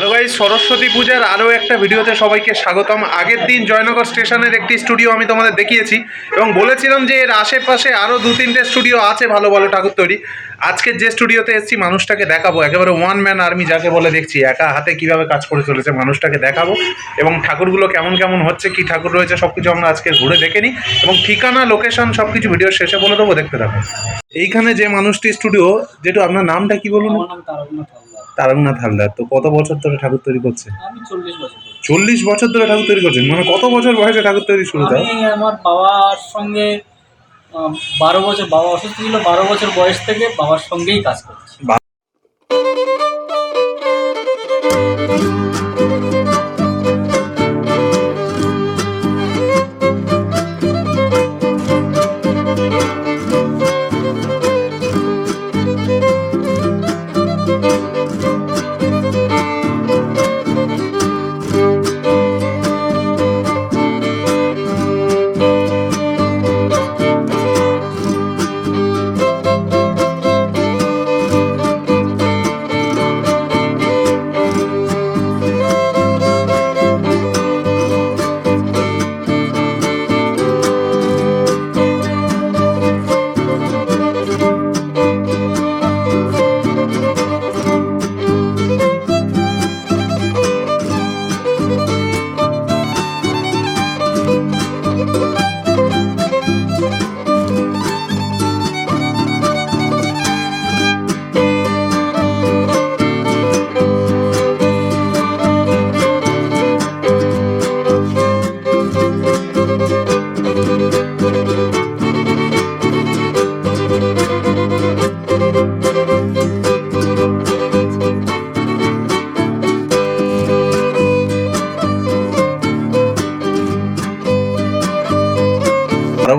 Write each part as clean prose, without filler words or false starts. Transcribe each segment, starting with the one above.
Hello guys, Saraswati পূজার আরও একটা ভিডিওতে সবাইকে স্বাগতম। আগের দিন জয়নগর স্টেশনের একটি স্টুডিও আমি তোমাদের দেখিয়েছি এবং বলেছিলাম যে এর আশেপাশে আরও 2-3টে স্টুডিও আছে ভালো ভালো ঠাকুর তৈরি। আজকের যে স্টুডিওতে এসেছি মানুষটাকে দেখাবো, একেবারে ওয়ান ম্যান আর্মি যাকে বলে দেখছি, একা হাতে কীভাবে কাজ করে চলেছে মানুষটাকে দেখাবো এবং ঠাকুরগুলো কেমন কেমন হচ্ছে, কী ঠাকুর রয়েছে সব কিছু আমরা আজকে ঘুরে দেখে নিই এবং ঠিকানা, লোকেশন সব কিছু ভিডিওর শেষে বলে দেবো, দেখতে থাকো। এইখানে যে মানুষটি স্টুডিও, যেটু আপনার নামটা কি বলুন? তারকনাথ হালদার। তো কত বছর ধরে ঠাকুর তৈরি করছে? আমি 40 বছর। 40 বছর ধরে ঠাকুর তৈরি করছেন? মানে কত বছর বয়সে ঠাকুর তৈরি শুরু? তাও আমি আমার বাবার সঙ্গে 12 বছর, বাবা অসুস্থ ছিল, 12 বছর বয়স থেকে বাবার সঙ্গেই কাজ করছি। 12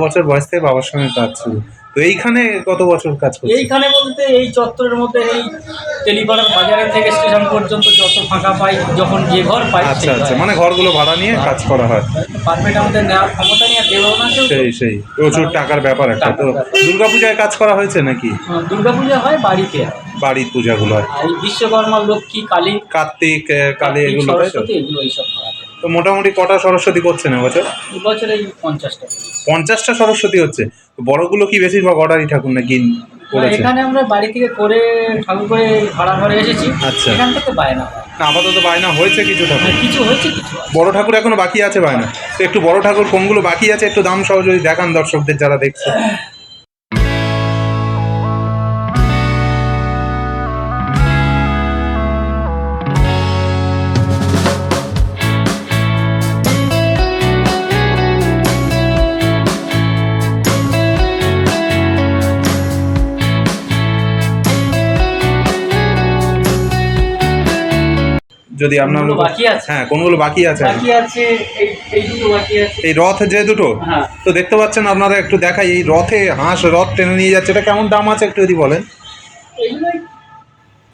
বছর বয়স থেকে বাবার সঙ্গে কাজ শুরু। তো এইখানে কত বছর কাজ করছে? এইখানে বলতে এই চত্বরের মধ্যে এই তেলিপাড়ার বাজারের থেকে স্টেশন পর্যন্ত যত ফাঁকা পাই, যখন যে ঘর পাই। আচ্ছা আচ্ছা, মানে ঘরগুলো ভাড়া নিয়ে কাজ করা হয়। পারমিট আমাদের নেওয়ার ক্ষমতা নিয়ে দেবো না কেউ। সেই প্রচুর টাকার ব্যাপার একটা। তো দুর্গাপূজায় কাজ করা হয়েছে নাকি? দুর্গাপূজা হয় বাড়িতে, বাড়ির পূজাগুলো হয়। এই বিশ্বকর্মা, লক্ষ্মী, কালী, কার্তিক, কালী, এগুলো তাই তো? সরস্বতী, এগুলো এইসব হয়। তো মোটামুটি কটা সরস্বতী করছেন এবছর? এবছর এই 50টা। 50টা সরস্বতী হচ্ছে। তো বড়গুলো কি বেশিরভাগ অর্ডারই ঠাকুর নাকি করেছে? এখানে আমরা বাড়ি থেকে করে ঠাকুর করে ভাড়া ঘরে এসেছি। আচ্ছা, এখান থেকে বায়না হয়। না আপাতত বায়না হয়েছে কিছু ঠাকুর? কিছু হয়েছে, কিছু বড় ঠাকুর এখনো বাকি আছে বায়না। তো একটু বড় ঠাকুর কোনগুলো বাকি আছে একটু দাম সহ যদি দেখান দর্শকদের যারা দেখছে। যদি আপনার বাকি আছে, হ্যাঁ কোনগুলো বাকি আছে? বাকি আছে এই দুটো বাকি আছে। এই রথ যে দুটো, হ্যাঁ। তো দেখতে পাচ্ছেন আপনারা, একটু দেখাই। এই রথে হাঁস রথ টেনে নিয়ে যাচ্ছে, এটা কেমন দাম আছে একটু যদি বলেন? এগুলো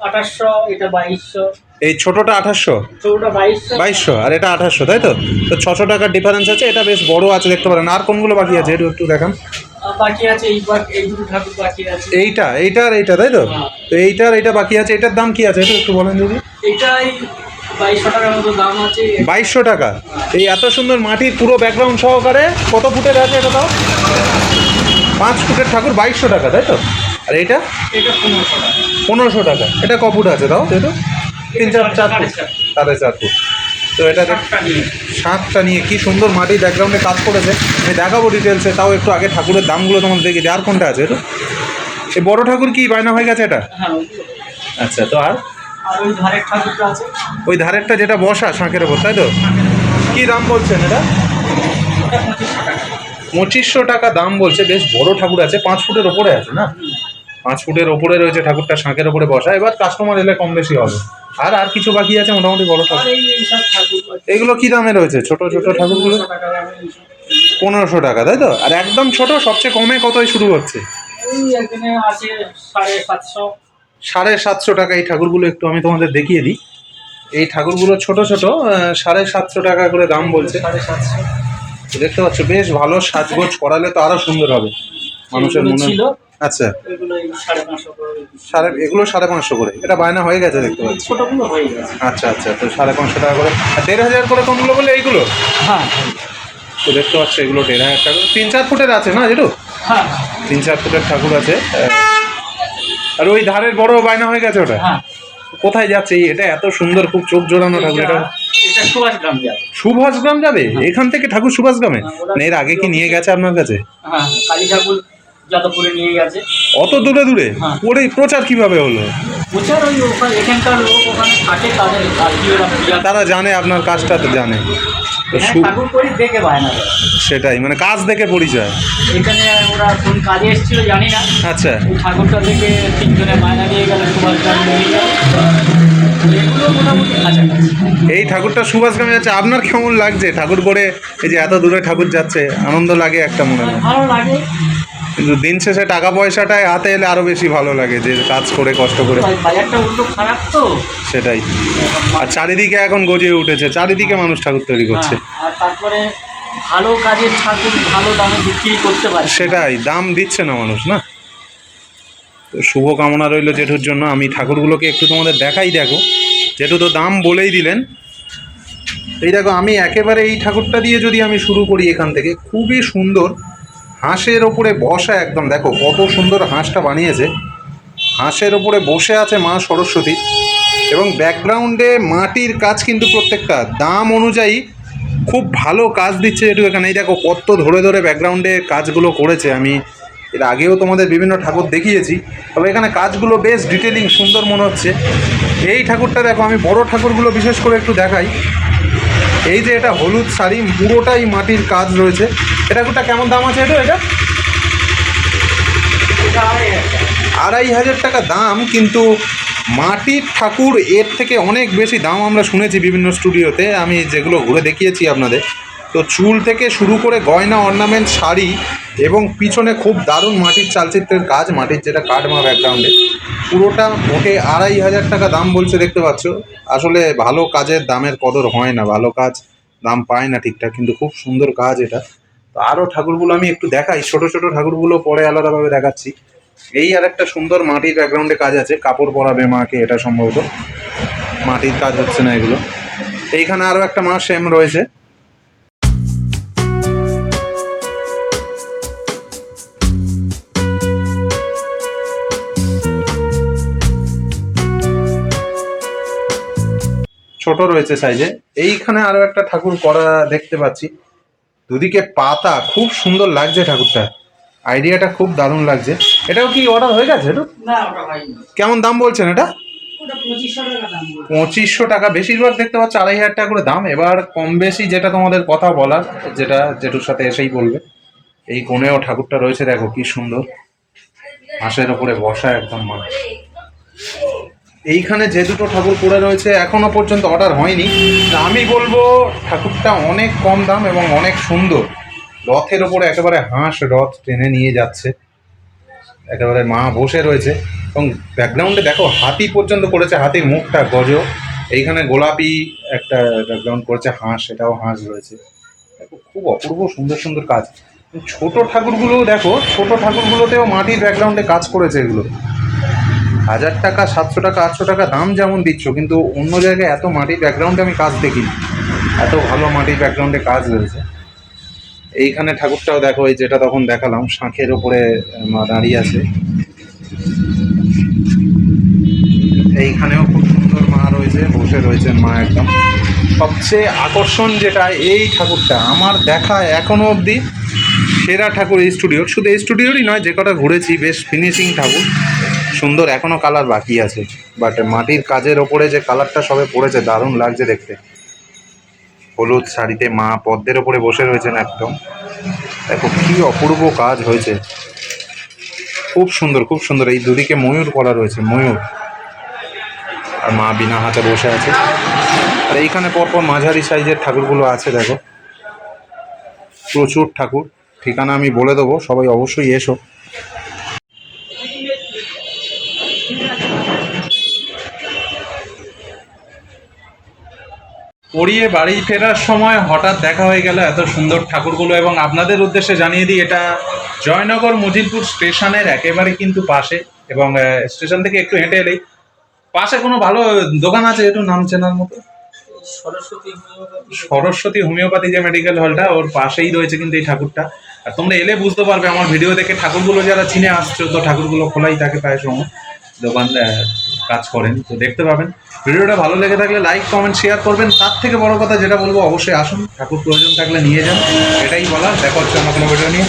2800, এটা 2200। এই ছোটটা 2800, ছোটটা 2200, 2200 আর এটা 2800, তাই তো? তো 600 টাকার ডিফারেন্স আছে। এটা বেশ বড় আছে দেখতে পারেন। আর কোনগুলো বাকি আছে একটু একটু দেখান। বাকি আছে এই দুটো ঠাকুর বাকি আছে। এইটা এইটা তাই তো? তো এইটা বাকি আছে। এটার দাম কি আছে একটু বলেন যদি। এটাই 2200 টাকার মতো দাম আছে। 2200 টাকা। এই এত সুন্দর মাটির পুরো ব্যাকগ্রাউন্ড সহকারে কত ফুটের আছে এটা? তাও 5 ফুটের ঠাকুর 2200 টাকা, তাই তো? আর এটা 1500 টাকা। এটা ক ফুট আছে তাও? এটা 3-4 ফুট, 4.5 ফুট। তো এটা 7টা নিয়ে কি সুন্দর মাটির ব্যাকগ্রাউন্ডে কাজ করেছে। আমি দেখাবো ডিটেলসে, তাও একটু আগে ঠাকুরের দামগুলো তোমাদের দেখি। আর কোনটা আছে এটা? এই বড় ঠাকুর কি বায়না হয়ে গেছে এটা? আচ্ছা, তো আর ওই ধারের ঠাকুরটা আছে, ওই ধারেরটা যেটা বসা শাঁখের ওপর, তাই তো? কি দাম বলছেন এটা? 2500 টাকা দাম বলছে। বেশ বড় ঠাকুর আছে, 5 ফুটের ওপরে আছে না? 5 ফুটের ওপরে রয়েছে ঠাকুরটা, শাঁখের ওপরে বসা। এবার কাস্টমার এলে কম বেশি হবে। আর কিছু বাকি আছে মোটামুটি বড় ঠাকুর? এগুলো কি দামে রয়েছে ছোট ছোট ঠাকুরগুলো? 1500 টাকা, তাই তো? আর একদম ছোট সবচেয়ে কমে কতই শুরু হচ্ছে? 750 টাকা। এই ঠাকুরগুলো একটু আমি তোমাদের দেখিয়ে দিই। এই ঠাকুরগুলো ছোট ছোট, 750 টাকা করে দাম বলছে। দেখতে পাচ্ছ বেশ ভালো সাজগোজ করালে তো আরো সুন্দর হবে। মানুষের মনে আচ্ছা, এগুলো 550 করে। এগুলো 550 করে, এটা বায়না হয়ে গেছে দেখতে পাচ্ছি। ছোটগুলো হয়ে গেছে। আচ্ছা আচ্ছা, তো 550 টাকা করে, আর 1500 করে কোনগুলো বলে এইগুলো? হ্যাঁ তো দেখতে পাচ্ছি এগুলো 1500 টাকা, 3-4 ফুটের আছে না যেটু? হ্যাঁ 3-4 ফুটের ঠাকুর আছে। আর ওই ধারের বড় বায়না হয়ে গেছে ওটা? হ্যাঁ। কোথায় যাচ্ছে এটা? এত সুন্দর, খুব চোখ জোড়ানো ঠাকুর এটা। এটা সুভাষগ্রাম যাবে। সুভাষগ্রাম যাবে? এখান থেকে ঠাকুর সুভাষগ্রামে? হ্যাঁ, এর আগে কি নিয়ে গেছে আপনার কাছে? হ্যাঁ, কালী ঠাকুর যাদবপুরে নিয়ে গেছে। অত দূরে দূরে? হ্যাঁ। ওরে প্রচার কিভাবে হলো? প্রচার ওই ওখানে এখানকার লোক ওখানে থাকে, তাদের আত্মীয়রা পূজা তারা জানে আপনার কাজটা, তো জানে তো ঠাকুর করি দেখে বায়না দেয়। সেটাই, মানে কাজ দেখে পরিচয়। এখানে ওরা কোন কাজে এসেছিল জানি না, আচ্ছা, ওই ঠাকুরটা দেখে 3 জনে বায়না দিয়ে গেল, সুভাষগ্রাম নিয়ে গেল। এগুলো মোটামুটি কাছাকাছি। এই ঠাকুরটা সুভাষগ্রামে যাচ্ছে, আপনার কেমন লাগছে ঠাকুর করে? এই যে এত দূরে ঠাকুর যাচ্ছে, আনন্দ লাগে একটা মনে হয়, ভালো লাগে। কিন্তু দিন শেষে টাকা পয়সাটাই হাতে এলে আরো বেশি ভালো লাগে, যে কাজ করে কষ্ট করে। বাজারটা উল্টো খারাপ তো। সেটাই, আর চারিদিকে এখন গজিয়ে উঠেছে, চারিদিকে মানুষ ঠাকুর তৈরি করছে। হ্যাঁ, আর তারপরে ভালো কাজের ঠাকুর ভালো দামে বিক্রি করতে পারে। সেটাই, দাম দিচ্ছে না মানুষ না। তো শুভ কামনা রইল জেঠুর জন্য। আমি ঠাকুরগুলোকে একটু তোমাদের দেখাই, দেখো জেঠু তো দাম বলেই দিলেন। এই দেখো, আমি একেবারে এই ঠাকুরটা দিয়ে যদি আমি শুরু করি এখান থেকে, খুবই সুন্দর হাঁসের ওপরে বসা, একদম দেখো কত সুন্দর হাঁসটা বানিয়েছে। হাঁসের ওপরে বসে আছে মা সরস্বতী, এবং ব্যাকগ্রাউন্ডে মাটির কাজ, কিন্তু প্রত্যেকটা দাম অনুযায়ী খুব ভালো কাজ দিচ্ছে একটু এখানে। এই দেখো কত ধরে ধরে ব্যাকগ্রাউন্ডে কাজগুলো করেছে। আমি এর আগেও তোমাদের বিভিন্ন ঠাকুর দেখিয়েছি, তবে এখানে কাজগুলো বেশ ডিটেলিং, সুন্দর মনে হচ্ছে। এই ঠাকুরটা দেখো, আমি বড় ঠাকুরগুলো বিশেষ করে একটু দেখাই। এই যে এটা হলুদ শাড়ি, পুরোটাই মাটির কাজ রয়েছে। এটা ঠাকুরটা কেমন দাম আছে? এটা 2500 টাকা দাম, কিন্তু মাটির ঠাকুর এর থেকে অনেক বেশি দাম আমরা শুনেছি বিভিন্ন স্টুডিওতে, আমি যেগুলো ঘুরে দেখিয়েছি আপনাদের। তো চুল থেকে শুরু করে গয়না, অর্নামেন্ট, শাড়ি, এবং পিছনে খুব দারুণ মাটির চালচিত্রের কাজ, মাটির যেটা কাটমা ব্যাকগ্রাউন্ডে, পুরোটা মোটে 2500 টাকা দাম বলছে। দেখতে পাচ্ছ, আসলে ভালো কাজের দামের কদর হয় না, ভালো কাজ দাম পায় না ঠিকঠাক, কিন্তু খুব সুন্দর কাজ এটা। তো আরও ঠাকুরগুলো আমি একটু দেখাই, ছোট ছোট ঠাকুরগুলো পরে আলাদাভাবে দেখাচ্ছি। এই আর একটা সুন্দর মাটির ব্যাকগ্রাউন্ডে কাজ আছে, কাপড় পরাবে মাকে, এটা সম্ভবত মাটির কাজ হচ্ছে না এগুলো। এইখানে আরও একটা মা সেম রয়েছে। ছোট রয়েছে সাইজে। এইখানে আরো একটা ঠাকুর করা দেখতে পাচ্ছি, দুদিকে পাতা, খুব সুন্দর লাগছে ঠাকুরটা, আইডিয়াটা খুব দারুণ লাগছে। এটাও কি অর্ডার হয়ে গেছে? এটা না, ওটা হয়নি। কেমন দাম বলছেন এটা? ওটা 2500 টাকা দাম বলছে। 2500 টাকা, বেশিরভাগ দেখতে পাচ্ছি 2500 টাকা করে দাম। এবার কম বেশি যেটা তোমাদের কথা বলার, যেটা জেঠুর সাথে এসেই বলবে। এই কোণেও ঠাকুরটা রয়েছে, দেখো কি সুন্দর, হাঁসের ওপরে বসা একদম মা। এইখানে যে দুটো ঠাকুর পড়ে রয়েছে এখনো পর্যন্ত অর্ডার হয়নি। আমি বলবো ঠাকুরটা অনেক কম দাম এবং অনেক সুন্দর। রথের ওপরে একেবারে হাঁস রথ টেনে নিয়ে যাচ্ছে, একেবারে মা বসে রয়েছে, এবং ব্যাকগ্রাউন্ডে দেখো হাতি পর্যন্ত করেছে, হাতির মুখটা গজ। এইখানে গোলাপি একটা ব্যাকগ্রাউন্ড করেছে, হাঁস, এটাও হাঁস রয়েছে। দেখো খুব অপূর্ব সুন্দর সুন্দর কাজ। ছোট ঠাকুরগুলোও দেখো, ছোট ঠাকুরগুলোতেও মাটির ব্যাকগ্রাউন্ডে কাজ করেছে। এগুলো 1000 টাকা, 700 টাকা, 800 টাকা দাম যেমন দিচ্ছ, কিন্তু অন্য জায়গায় এত মাটির ব্যাকগ্রাউন্ডে আমি কাজ দেখিনি, এত ভালো মাটির ব্যাকগ্রাউন্ডে কাজ রয়েছে। এইখানে ঠাকুরটাও দেখো, এই যেটা তখন দেখালাম, শাঁখের ওপরে মা দাঁড়িয়ে আছে। এইখানেও খুব সুন্দর মা রয়েছে, বসে রয়েছেন মা একদম। সবচেয়ে আকর্ষণ যেটা, এই ঠাকুরটা আমার দেখা এখনো অবধি সেরা ঠাকুর এই স্টুডিওর। শুধু এই স্টুডিওরই নয়, যে কটা ঘুরেছি বেশ ফিনিশিং ঠাকুর, সুন্দর। এখনও কালার বাকি আছে, বাট মাটির কাজের ওপরে যে কালারটা সবে পড়েছে, দারুণ লাগছে দেখতে। হলুদ শাড়িতে মা পদ্মের ওপরে বসে রয়েছেন একদম, দেখো কি অপূর্ব কাজ হয়েছে, খুব সুন্দর খুব সুন্দর। এই দুদিকে ময়ূর করা রয়েছে, ময়ূর, আর মা বিনা হাতে বসে আছে। আর এইখানে পরপর মাঝারি সাইজের ঠাকুরগুলো আছে, দেখো প্রচুর ঠাকুর। ঠিকানা আমি বলে দেবো, সবাই অবশ্যই এসো। পড়িয়ে বাড়ি ফেরার সময় হঠাৎ দেখা হয়ে গেল এত সুন্দর ঠাকুরগুলো, এবং আপনাদের উদ্দেশ্যে জানিয়ে দিই, এটা জয়নগর মজিলপুর স্টেশনের একেবারে কিন্তু পাশে, এবং স্টেশন থেকে একটু হেঁটে এলেই পাশে কোনো ভালো দোকান আছে একটু নাম চেনার মতো? সরস্বতী হোমিওপ্যাথি। সরস্বতী হোমিওপ্যাথি যে মেডিকেল হলটা, ওর পাশেই রয়েছে কিন্তু এই ঠাকুরটা। আর তোমরা এলে বুঝতে পারবে, আমার ভিডিও দেখে ঠাকুরগুলো যারা চিনে আসছো, তো ঠাকুরগুলো খোলাই থাকে প্রায় সময়, দোকান কাজ করেন, তো দেখতে পাবেন। ভিডিওটা ভালো লেগে থাকলে লাইক কমেন্ট শেয়ার করবেন। তার থেকে বড় কথা যেটা বলবো, অবশ্যই আসুন, ঠাকুর প্রয়োজন থাকলে নিয়ে যান, এটাই বলা। দেখা হচ্ছে আমাকে ভিডিও নিয়ে।